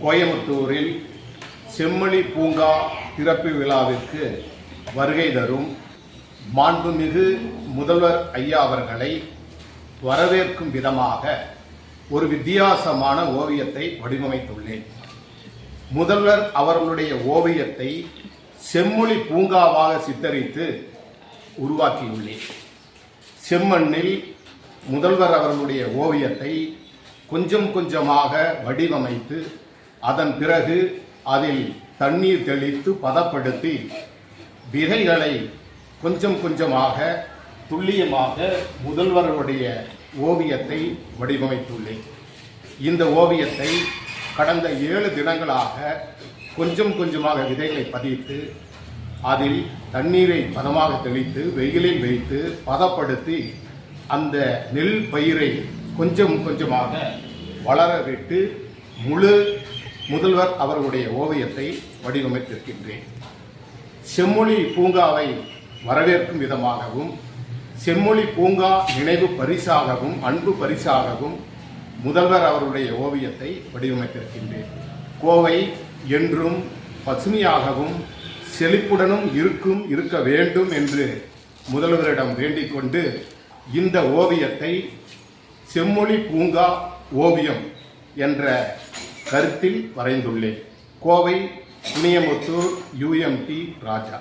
கோயம்புத்தூரில் செம்மொழி பூங்கா திறப்பு விழாவிற்கு வருகை தரும் மாண்புமிகு முதல்வர் ஐயா அவர்களை வரவேற்கும் விதமாக ஒரு வித்தியாசமான ஓவியத்தை வடிவமைத்துள்ளேன். முதல்வர் அவர்களுடைய ஓவியத்தை செம்மொழி பூங்காவாக சித்தரித்து உருவாக்கியுள்ளேன். செம்மண்ணில் முதல்வர் அவர்களுடைய ஓவியத்தை கொஞ்சம் கொஞ்சமாக வடிவமைத்து அதன் பிறகு அதில் தண்ணீர் தெளித்து பதப்படுத்தி விதைகளை கொஞ்சம் கொஞ்சமாக துல்லியமாக முதல்வர்களுடைய ஓவியத்தை வடிவமைத்துள்ளேன். இந்த ஓவியத்தை கடந்த 7 தினங்களாக கொஞ்சம் கொஞ்சமாக விதைகளை பதித்து அதில் தண்ணீரை பதமாக தெளித்து வெயிலில் வைத்து பதப்படுத்தி அந்த நெல் பயிரை கொஞ்சம் கொஞ்சமாக வளர விட்டு முழு முதல்வர் அவர்களுடைய ஓவியத்தை வடிவமைத்திருக்கின்றேன். செம்மொழி பூங்காவை வரவேற்கும் விதமாகவும் செம்மொழி பூங்கா நினைவு பரிசாகவும் அன்பு பரிசாகவும் முதல்வர் அவருடைய ஓவியத்தை வடிவமைத்திருக்கின்றேன். கோவை என்றும் பசுமையாகவும் செழிப்புடனும் இருக்க வேண்டும் என்று முதல்வரிடம் வேண்டிக் கொண்டு இந்த ஓவியத்தை செம்மொழி பூங்கா ஓவியம் என்ற கருத்தில் வரைந்துள்ளேன். கோவை புனியமுத்தூர் UMT ராஜா.